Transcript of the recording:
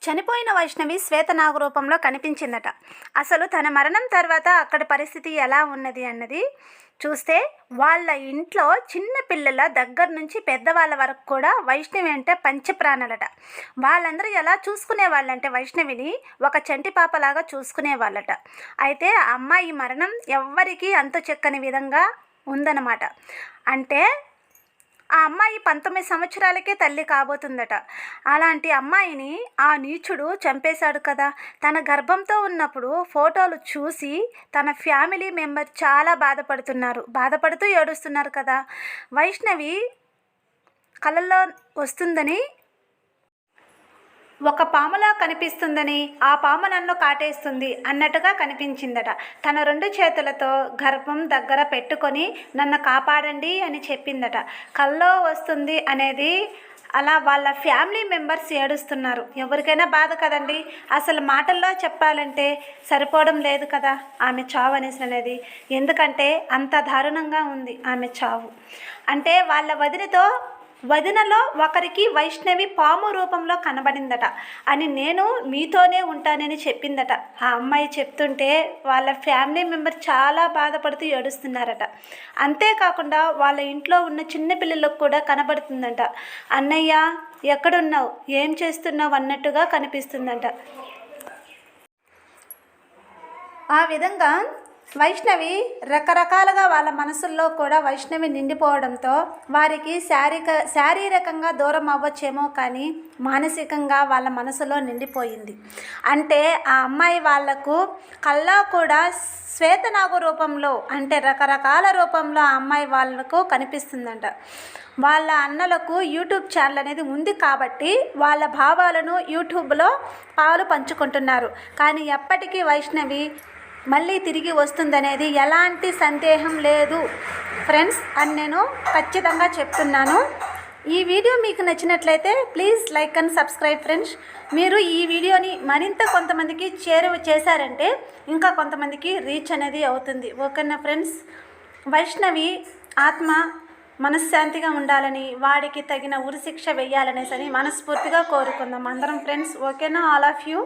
చనిపోయిన వైష్ణవి శ్వేతనాగు రూపంలో కనిపించిందట. అసలు తన మరణం తర్వాత అక్కడి పరిస్థితి ఎలా ఉన్నది అన్నది చూస్తే, వాళ్ళ ఇంట్లో చిన్న పిల్లల దగ్గర నుంచి పెద్దవాళ్ళ వరకు కూడా వైష్ణవి అంటే పంచప్రాణాలట. వాళ్ళందరూ ఎలా చూసుకునేవాళ్ళంటే వైష్ణవిని ఒక చంటి పాపలాగా చూసుకునేవాళ్ళట. అయితే ఆ అమ్మాయి మరణం ఎవ్వరికీ అంతు చెక్కని విధంగా ఉందన్నమాట. అంటే ఆ అమ్మాయి 19 సంవత్సరాలకే తల్లి కాబోతుందట. అలాంటి అమ్మాయిని ఆ నీచుడు చంపేశాడు కదా. తన గర్భంతో ఉన్నప్పుడు ఫోటోలు చూసి తన ఫ్యామిలీ మెంబర్ చాలా బాధపడుతూ ఏడుస్తున్నారు కదా. వైష్ణవి కళల్లో వస్తుందని, ఒక పాములా కనిపిస్తుందని, ఆ పాము నన్ను కాటేస్తుంది అన్నట్టుగా కనిపించిందట. తన 2 చేతులతో గర్భం దగ్గర పెట్టుకొని నన్ను కాపాడండి అని చెప్పిందట. కల్లో వస్తుంది అనేది అలా వాళ్ళ ఫ్యామిలీ మెంబర్స్ ఏడుస్తున్నారు. ఎవరికైనా బాధ కదండి. అసలు మాటల్లో చెప్పాలంటే సరిపోవడం లేదు కదా ఆమె చావు అనేది. ఎందుకంటే అంత దారుణంగా ఉంది ఆమె చావు. అంటే వాళ్ళ వదినలో ఒకరికి వైష్ణవి పాము రూపంలో కనబడిందట అని నేను మీతోనే ఉంటానని చెప్పిందట. ఆ అమ్మాయి చెప్తుంటే వాళ్ళ ఫ్యామిలీ మెంబర్ చాలా బాధపడుతూ ఏడుస్తున్నారట. అంతేకాకుండా వాళ్ళ ఇంట్లో ఉన్న చిన్న పిల్లలకు కూడా కనబడుతుందంట. అన్నయ్య ఎక్కడున్నావు, ఏం చేస్తున్నావు అన్నట్టుగా కనిపిస్తుందంట. ఆ విధంగా వైష్ణవి రకరకాలుగా వాళ్ళ మనసుల్లో కూడా వైష్ణవి నిండిపోవడంతో వారికి శారీరకంగా దూరం అవ్వచ్చేమో కానీ మానసికంగా వాళ్ళ మనసులో నిండిపోయింది. అంటే ఆ అమ్మాయి వాళ్లకు కల్లా కూడా శ్వేతనాగు రూపంలో, అంటే రకరకాల రూపంలో ఆ అమ్మాయి వాళ్లకు కనిపిస్తుందంట. వాళ్ళ అన్నలకు యూట్యూబ్ ఛానల్ అనేది ఉంది కాబట్టి వాళ్ళ భావాలను యూట్యూబ్లో పంచుకుంటున్నారు. కానీ ఎప్పటికీ వైష్ణవి మళ్ళీ తిరిగి వస్తుందనేది ఎలాంటి సందేహం లేదు ఫ్రెండ్స్ అని నేను ఖచ్చితంగా చెప్తున్నాను. ఈ వీడియో మీకు నచ్చినట్లయితే please like and subscribe friends. మీరు ఈ వీడియోని మరింత కొంతమందికి చేశారంటే ఇంకా కొంతమందికి రీచ్ అనేది అవుతుంది. ఓకేనా ఫ్రెండ్స్. వైష్ణవి ఆత్మ మనశ్శాంతిగా ఉండాలని, వాడికి తగిన ఉరిశిక్ష వేయాలనేసి మనస్ఫూర్తిగా కోరుకుందాం అందరం ఫ్రెండ్స్. ఓకేనా? All of you.